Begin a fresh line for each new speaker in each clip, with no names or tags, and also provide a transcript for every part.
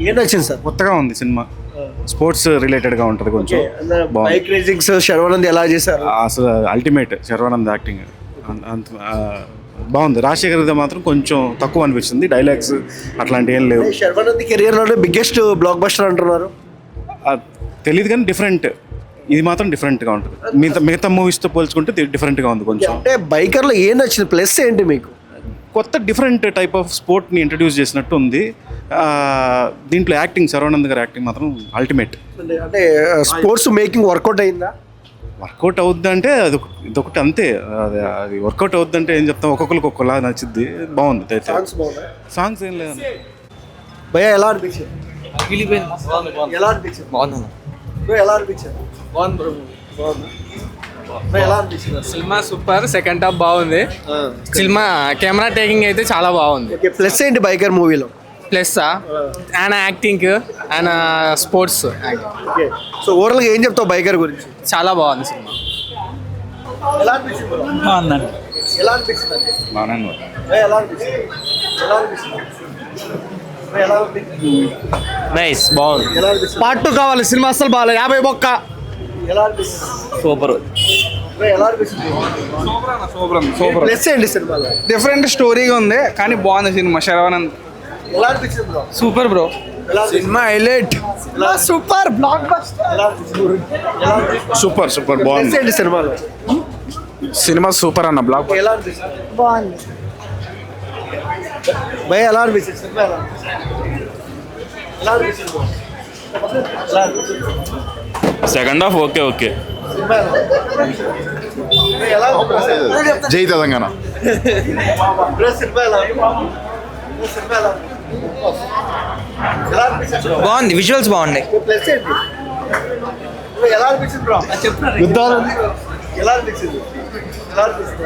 ఏం నచ్చింది సార్?
కొత్తగా ఉంది సినిమా, స్పోర్ట్స్ రిలేటెడ్గా ఉంటుంది కొంచెం.
బైక్ రేసింగ్స్ శర్వానంద్ ఎలా చేశారు?
అసలు అల్టిమేట్ శర్వానంద్ యాక్టింగ్ అంత బాగుంది. రాజశేఖర్ది మాత్రం కొంచెం తక్కువ అనిపిస్తుంది, డైలాగ్స్ అట్లాంటివి ఏం లేవు.
శర్వానంద్ కెరియర్లోనే బిగ్గెస్ట్ బ్లాక్ బస్టర్ అంటున్నారు.
తెలియదు కానీ డిఫరెంట్, ఇది మాత్రం డిఫరెంట్గా ఉంటుంది. మిగతా మూవీస్తో పోల్చుకుంటే డిఫరెంట్గా ఉంది కొంచెం.
అంటే బైకర్లో ఏం నచ్చింది, ప్లస్ ఏంటి మీకు?
కొత్త డిఫరెంట్ టైప్ ఆఫ్ స్పోర్ట్ని ఇంట్రడ్యూస్ చేసినట్టు ఉంది. దీంట్లో యాక్టింగ్, శర్వానంద్ గారి యాక్టింగ్ మాత్రం అల్టిమేట్.
అంటే స్పోర్ట్స్ మేకింగ్ వర్కౌట్ అయిందా?
వర్కౌట్ అవుద్ది అంటే ఇదొకటి అంతే. అది వర్కౌట్ అవుద్ది అంటే ఏం చెప్తాం, ఒక్కొక్కరికి ఒక్కొక్కలా నచ్చింది. బాగుంది అయితే. సాంగ్స్ ఏం లేదు
భయ్యా, ఎలా అనిపించింది? ఎలా అనిపించింది?
బాగుంది.
ఎలా అనిపించింది?
సినిమా సూపర్, సెకండ్ హాఫ్ బాగుంది. సినిమా కెమెరా టేకింగ్ అయితే చాలా బాగుంది.
ప్లస్ ఏంటి బైకర్ మూవీలో?
ప్లస్ ఆయన యాక్టింగ్, ఆయన స్పోర్ట్స్.
సో ఓవరాల్గా ఏం చెప్తావు బైకర్ గురించి?
చాలా బాగుంది సినిమా.
ఎలా అనిపించింది?
బాగుందండి.
ఎలా అనిపించింది? ఎలా అనిపించింది? ఎలా అనిపించింది?
నైస్, బాగుంది.
ఎలా అనిపించింది?
పార్ట్ 2 కావాలి. సినిమా అసలు బాగాలేదు, 50 బొక్క.
ఎలా అనిపిస్తుంది?
సూపర్.
ఎలా అనిపిస్తుంది?
సూపర్.
ప్లస్ ఏంటి సినిమాలో?
డిఫరెంట్ స్టోరీగా ఉంది కానీ బాగుంది సినిమా. శర్వానంద్
ఎలా అనిపించింది bro?
Super bro. Cinema highlight.
Super block buster. ఎలా అనిపించింది? ఎలా అనిపించింది?
సూపర్
ప్లస్
బాగుంది
ఏంటి సినిమాలో?
సినిమా. సూపర్ అన్న బ్లాక్.
ఎలా అనిపిస్తుంది? బాగుంది. భయ ఎలా అనిపించింది సినిమా? ఎలా అనిపించింది బ్రో? ఎలా అనిపించింది?
Second half okay okay.
Cinema ఎలా అనిపించింది?
జై తెలంగాణ.
బ్రో సినిమా ఎలా అనిపించింది? సినిమా ఎలా అనిపించింది? ఎలా అనిపించింది బ్రో?
బాగుంది, విజువల్స్ బాగున్నాయి.
ప్లస్ ఏంటి? బ్రో ఎలా అనిపించింది బ్రో? యుద్ధాలు ఎలా అనిపించింది? ఎలా అనిపిస్తుంది?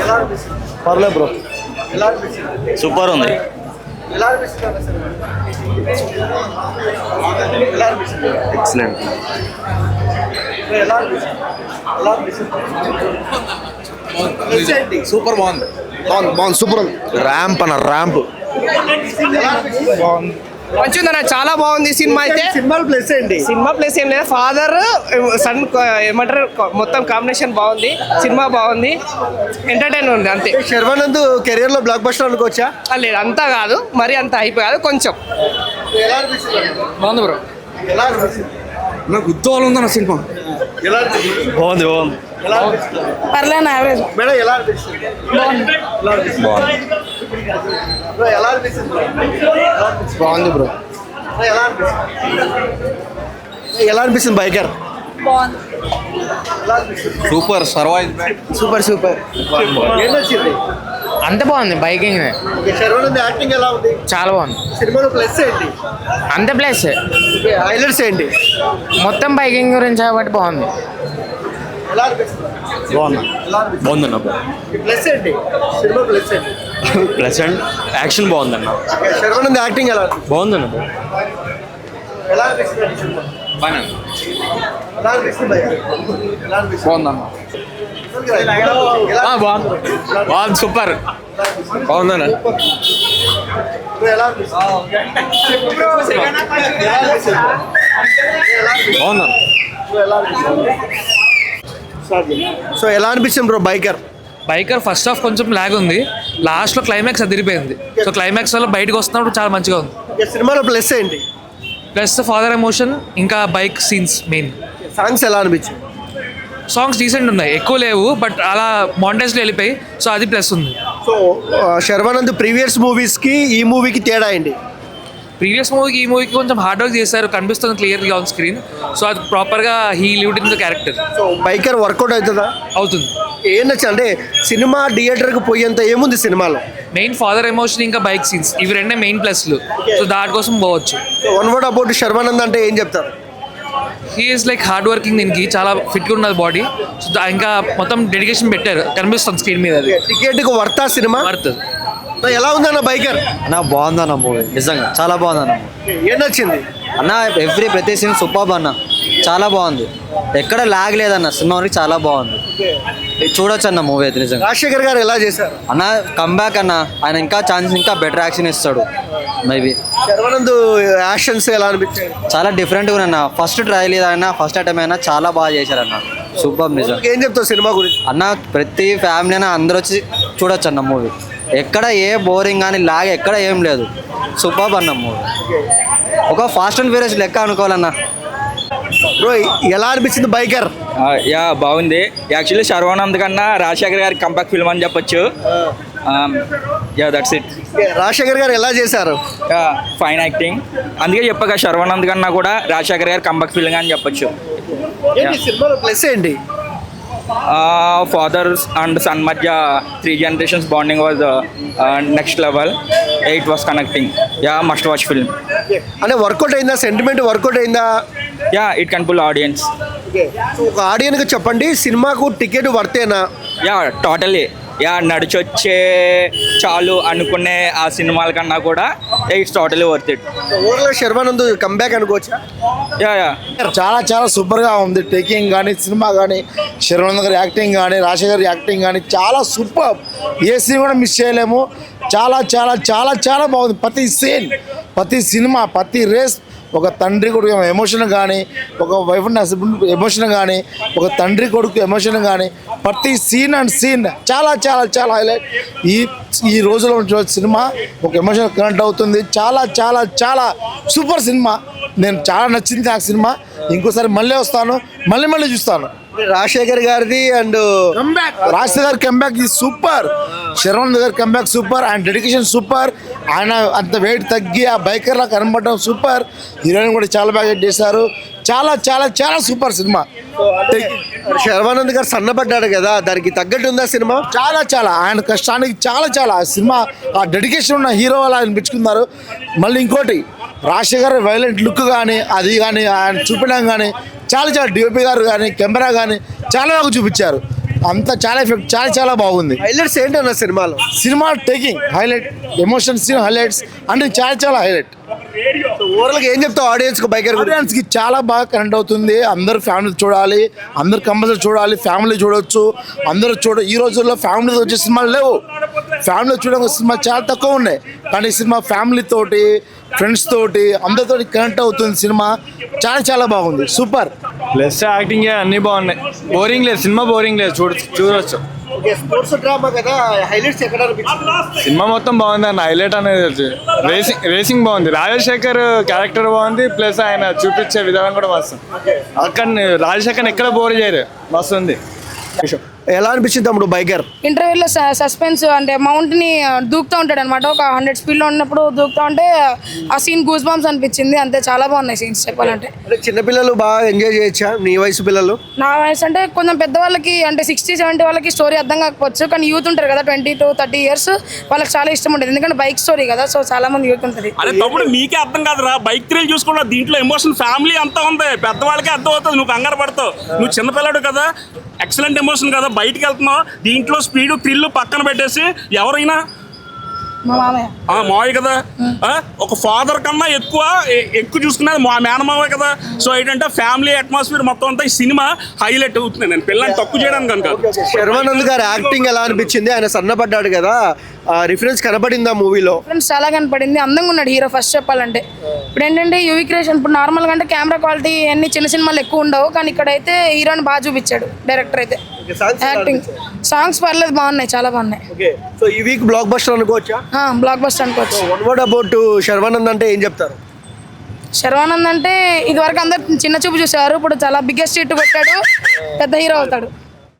ఎలా అనిపిస్తుంది?
పర్లేదు బ్రో.
ఎలా అనిపించింది?
సూపర్ ఉంది.
ఎలా అనిపిస్తుంది అన్న సినిమా? ఎలా అనిపిస్తుంది?
ఎక్సలెంట్.
ఎలా అనిపిస్తుంది? ఎలా అనిపిస్తుంది? ప్లస్ ఏంటి?
సూపర్ బాగుంది.
బాగుంది సూపర్ ఉంది.
ర్యాంప్ అన్న, ర్యాంప్
ఎలా అనిపిస్తుంది?
బాగుంది.
మంచిగా చాలా బాగుంది సినిమా అయితే.
సినిమాలో ప్లస్ ఏంటి?
సినిమా ప్లేస్ ఏం లేదు, ఫాదర్ సన్ ఏమంటారు, మొత్తం కాంబినేషన్ బాగుంది. సినిమా బాగుంది, ఎంటర్టైన్ ఉంది అంతే.
శర్వానంద్ కెరియర్ లో బ్లాక్ బస్టర్ అనుకోవచ్చా?
లేదు, అంతా కాదు, మరి అంత అయిపోయాదు, కొంచెం
ఎలా అనిపిస్తుంది?
బాగుంది బ్రో.
ఎలా అనిపిస్తుంది?
నాకు ఉద్యోగాలు ఉందన్న సినిమా.
ఎలా అనిపిస్తుంది?
బాగుంది.
ఎలా అనిపిస్తుంది?
పర్లేదు, యావరేజ్.
మేడం ఎలా అనిపిస్తుంది?
బాగుంది.
ఎలా అనిపిస్తుంది? బ్రో, ఎలా అనిపిస్తుంది బ్రో? ఎలా అనిపిస్తుంది?
బాగుంది బ్రో.
బ్రో, ఎలా అనిపిస్తుంది? ఎలా అనిపిస్తుంది బైకర్?
బాగుంది.
ఎలా అనిపిస్తుంది?
సూపర్. సర్వైవ్.
సూపర్.
ఏం నచ్చింది?
అంత బాగుంది బైకింగ్.
శర్వానంద్ యాక్టింగ్ ఎలా ఉంది?
చాలా బాగుంది.
సినిమాలో ప్లస్ ఏంటి?
అంత ప్లేస్
హైలైట్స్ ఏంటి?
మొత్తం బైకింగ్ గురించి కాబట్టి బాగుంది.
ఎలా అనిపిస్తుంది?
బాగున్నా.
ఎలా అనిపిస్తుంది?
బాగుందన్న.
ప్లస్ ఏంటి? సినిమా ప్లస్ ఏంటి?
ప్లస్ అండ్ యాక్షన్ బాగుందన్న.
శర్వానంద్ యాక్టింగ్ ఎలా ఉంది?
బాగుందన్న.
ఎలా అనిపిస్తుంది సినిమా? ఎలా అనిపిస్తుంది భయ్యా? ఎలా అనిపిస్తుంది?
బాగుందన్న.
బాగుంది, సూపర్.
బాగుందన్న.
ఎలా అనిపిస్తుంది?
బాగుందన్న.
సో ఎలా అనిపిస్తుంది bro biker?
Biker first half కొంచెం లాగ్ ఉంది, లాస్ట్లో క్లైమాక్స్ అదిరిపోయింది. సో క్లైమాక్స్ వల్ల బయటకు వస్తున్నప్పుడు చాలా మంచిగా ఉంది.
సినిమాలో ప్లస్ ఏంటి?
ప్లస్ ఫాదర్ ఎమోషన్, ఇంకా బైక్ సీన్స్ మెయిన్.
సాంగ్స్ ఎలా అనిపించింది?
సాంగ్స్ డీసెంట్ ఉన్నాయి, ఎక్కువ లేవు, బట్ అలా మాంటేజ్లో వెళ్ళిపోయి, సో అది ప్లస్ ఉంది.
సో శర్వానంద్ ప్రీవియస్ మూవీస్కి ఈ మూవీకి తేడా ఏంటి?
ప్రీవియస్ మూవీకి ఈ మూవీకి కొంచెం హార్డ్ వర్క్ చేశారు, కనిపిస్తుంది క్లియర్గా ఆన్ స్క్రీన్. సో అది ప్రాపర్గా he lived in the character.
So Biker work out అవుతుందా?
అవుతుంది.
ఏం నచ్చ అంటే సినిమా థియేటర్కి పోయేంత ఏముంది సినిమాలో?
మెయిన్ ఫాదర్ ఎమోషన్ ఇంకా బైక్ సీన్స్, ఇవి రెండే మెయిన్ ప్లస్లు. సో దానికోసం పోవచ్చు.
So one word about Sharwanand అంటే ఏం చెప్తారు?
He is like hard working, దీనికి చాలా ఫిట్గా ఉన్నది బాడీ. సో ఇంకా మొత్తం డెడికేషన్ పెట్టారు, కనిపిస్తుంది స్క్రీన్ మీద. అది
టికెట్కి వర్తా సినిమా?
వర్త్.
ఎలా ఉందన్న బైకర్?
అన్న బాగుందన్న మూవీ, నిజంగా చాలా బాగుందన్న.
ఏం నచ్చింది
అన్న ప్రతి సీన్ సూపర్ అన్న, చాలా బాగుంది, ఎక్కడ లాగ్ లేదన్న, సినిమా చాలా బాగుంది. చూడొచ్చు అన్న మూవీ అయితే నిజంగా.
రాజశేఖర్ గారు ఎలా చేశారు?
అన్న కంబ్యాక్ అన్న, ఆయన ఇంకా ఛాన్స్ ఇంకా బెటర్ యాక్షన్ ఇస్తాడు మేబీ.
శర్వానంద్ యాక్షన్స్ ఎలా అనిపించాయి?
చాలా డిఫరెంట్గా అన్న. ఫస్ట్ ట్రయల్ అయినా ఫస్ట్ అటెంప్ అయినా చాలా బాగా చేశారన్న. సూపర్ నిజం.
ఏం చెప్తావు సినిమా గురించి?
అన్న ప్రతి ఫ్యామిలీ అయినా అందరూ వచ్చి చూడొచ్చు అన్న మూవీ. ఎక్కడ ఏ బోరింగ్ కానీ లాగ్ ఎక్కడ ఏం లేదు. సూపర్ అన్న మూవీ. ఒక ఫాస్ట్ అండ్ ఫ్యూరియస్ లెక్క అనుకోవాలన్న.
బ్రో ఎలా అనిపించింది బైకర్?
యా బాగుంది. యాక్చువల్లీ శర్వానంద్ కన్నా రాజశేఖర్ గారి కంబ్యాక్ ఫిల్మ్ అని చెప్పొచ్చు. Yeah that's it.
రాజశేఖర్ గారు ఎలా చేశారు?
Yeah fine acting. అందుకే చెప్పగా శర్వానంద్ కన్నా కూడా రాజశేఖర్ గారి కంబ్యాక్ ఫిల్మ్ అని చెప్పొచ్చు.
ఏంటి సినిమాలో ప్లస్ ఏంటి?
ఫాదర్ అండ్ సన్ మధ్య 3 generations bonding was next level. It was connecting. Yeah must watch film.
అంటే వర్కౌట్ అయిందా? సెంటిమెంట్ వర్కౌట్ అయిందా?
Yeah it can pull audience.
ఒక ఆడియన్కి చెప్పండి, సినిమాకు టికెట్ వర్తేనా?
Yeah totally. యా నడిచొచ్చే చాలు అనుకునే ఆ సినిమాల కన్నా కూడా ఇట్స్ టోటలీ వర్త్ ఇట్.
ఓవర్లో శర్వానంద్ కంబ్యాక్ అనుకోవచ్చా?
యా యా
చాలా చాలా సూపర్గా ఉంది. టేకింగ్ కానీ సినిమా కానీ శర్వానంద్ గారి యాక్టింగ్ కానీ రాజశేఖర్ యాక్టింగ్ కానీ చాలా సూపర్. ఏ సీన్ కూడా మిస్ చేయలేము. చాలా చాలా చాలా చాలా బాగుంది. ప్రతి సీన్, ప్రతి సినిమా, ప్రతి రేస్, ఒక తండ్రి కొడుకు ఎమోషన్ కానీ, ఒక వైఫ్ అండ్ హస్బెండ్ ఎమోషన్ కానీ, ఒక తండ్రి కొడుకు ఎమోషన్ కానీ, ప్రతి సీన్ అండ్ సీన్ చాలా చాలా చాలా హైలైట్. ఈ రోజులో చూసే సినిమా ఒక ఎమోషన్ కనెక్ట్ అవుతుంది. చాలా చాలా చాలా సూపర్ సినిమా. నేను చాలా నచ్చింది ఆ సినిమా. ఇంకోసారి మళ్ళీ వస్తాను, మళ్ళీ చూస్తాను.
రాజశేఖర్ గారిది అండ్
రాజశేఖర్ గారి కంబ్యాక్ ఇది సూపర్. శర్వానంద్ గారి కంబ్యాక్ సూపర్. ఆయన డెడికేషన్ సూపర్. ఆయన అంత వెయిట్ తగ్గి ఆ బైకర్లా కనబడడం సూపర్. హీరోయిన్ కూడా చాలా బాగా చేశారు. చాలా చాలా చాలా సూపర్ సినిమా.
శర్వానంద్ గారు సన్నపడ్డాడు కదా, దానికి తగ్గట్టు ఉందా సినిమా?
చాలా చాలా ఆయన కష్టానికి చాలా చాలా ఆ సినిమా, ఆ డెడికేషన్ ఉన్న హీరో అలా ఆయన మెచ్చుకున్నారు. మళ్ళీ ఇంకోటి రాజశేఖర్ వైలెంట్ లుక్ కానీ అది కానీ ఆయన చూపించడం కానీ చాలా చాలా డిఓపి గారు కానీ కెమెరా కానీ చాలా బాగా చూపించారు. అంతా చాలా ఎఫెక్ట్ చాలా చాలా బాగుంది.
హైలైట్స్ ఏంటన్న సినిమాలో?
సినిమా taking highlight, emotion scene highlights అంటే చాలా చాలా హైలైట్.
ఓవరాల్గా ఏం చెప్తావు ఆడియన్స్కి బైకర్ గురించి?
ఆడియన్స్కి చాలా బాగా కనెక్ట్ అవుతుంది. అందరు ఫ్యామిలీ చూడాలి, అందరు కంపల్సరీ చూడాలి. ఫ్యామిలీ చూడొచ్చు, అందరూ ఈ రోజుల్లో ఫ్యామిలీతో వచ్చే సినిమాలు లేవు. ఫ్యామిలీ చూడడం సినిమా చాలా తక్కువ ఉన్నాయి. కానీ ఈ సినిమా ఫ్యామిలీ తోటి, ఫ్రెండ్స్ తోటి, అందరితో కనెక్ట్ అవుతుంది. సినిమా చాలా చాలా బాగుంది. సూపర్.
ప్లస్ యాక్టింగ్ అన్నీ బాగున్నాయి. బోరింగ్ లేదు సినిమా, బోరింగ్ లేదు. చూడొచ్చు.
స్పోర్ట్స్ డ్రామా కదా, హైలైట్స్ ఎక్కడ అనిపించింది?
సినిమా మొత్తం బాగుంది అన్న. హైలైట్ అనేది రేసింగ్ బాగుంది. రాజశేఖర్ క్యారెక్టర్ బాగుంది. ప్లస్ ఆయన చూపించే విధానం కూడా మస్తు. అక్కడ రాజశేఖర్ ఎక్కడ బోర్ చేయరు, మస్తు ఉంది.
ఎలా అనిపించింది తమ్ముడు బైకర్?
ఇంటర్వ్యూలో సస్పెన్స్ అంటే మౌంట్ని దూకుతూ ఉంటాడు అనమాట. ఒక 100 స్పీడ్లో ఉన్నప్పుడు దూకుతూ ఉంటే ఆ సీన్ గూస్ బాంబ్స్ అనిపించింది. అంతే చాలా బాగున్నాయి సీన్స్ చెప్పాలంటే.
అంటే చిన్నపిల్లలు బాగా ఎంజాయ్ చేయొచ్చా? నీ వయసు పిల్లలు?
నా వయసు అంటే కొంచెం పెద్దవాళ్ళకి అంటే 60-70 వాళ్ళకి స్టోరీ అర్థం కాకపోవచ్చు. కానీ యూత్ ఉంటారు కదా 20 to 30 years వాళ్ళకి చాలా ఇష్టం ఉంటుంది. ఎందుకంటే బైక్ స్టోరీ కదా, సో చాలా మంది యూత్ ఉంటుంది.
అరే తమ్ముడు మీకే అర్థం కాదురా, బైక్ థ్రిల్ చూసుకున్నా దీంట్లో ఎమోషన్ ఫ్యామిలీ అంతా ఉంది. పెద్దవాళ్ళకే అర్థం అవుతుంది. నువ్వు కంగారు పడతావు, నువ్వు చిన్నపిల్లాడు కదా. ఎక్సలెంట్ ఎమోషన్ కదా, బయటికి వెళ్తున్నావు. దీంట్లో స్పీడ్ థ్రిల్ పక్కన పెట్టేసి ఎవరైనా
మా మామయ్య
మావయ్య కదా, ఒక ఫాదర్ కన్నా ఎక్కువ చూసుకునేది మా మేనమావయ్య కదా. సో ఏంటంటే ఫ్యామిలీ అట్మాస్ఫియర్ మొత్తం అంతా ఈ సినిమా హైలైట్ అవుతుంది. నేను పిల్లల్ని తక్కువ చేయడానికి కనుక.
శర్వానంద్ గారు యాక్టింగ్ ఎలా అనిపించింది? ఆయన సన్నపడ్డాడు కదా, రిఫరెన్స్ కనబడిందా మూవీలో?
ఫ్రెండ్స్ చాలా కనపడింది. అందంగా ఉన్నాడు హీరో ఫస్ట్ చెప్పాలంటే. ఇప్పుడు ఏంటంటే యూవీ క్రియేషన్ ఇప్పుడు నార్మల్గా అంటే కెమెరా క్వాలిటీ అన్ని చిన్న సినిమాలు ఎక్కువ ఉండవు. కానీ ఇక్కడైతే హీరోని బాగా చూపించాడు డైరెక్టర్ అయితే. యాక్టింగ్ సాంగ్స్ పర్లేదు, బాగున్నాయి, చాలా బాగున్నాయి.
సో ఈ వీక్ బ్లాక్ బస్టర్ అనుకోవచ్చా?
బ్లాక్ బస్టర్ అనుకోవచ్చు.
వన్ వర్డ్ అబౌట్ శర్వానంద్ అంటే ఏం చెప్తారు?
శర్వానంద్ అంటే ఇదివరకు అందరు చిన్న చూపు చూసేవారు, ఇప్పుడు చాలా బిగ్గెస్ట్ హిట్ కొట్టాడు, పెద్ద హీరో అవుతాడు.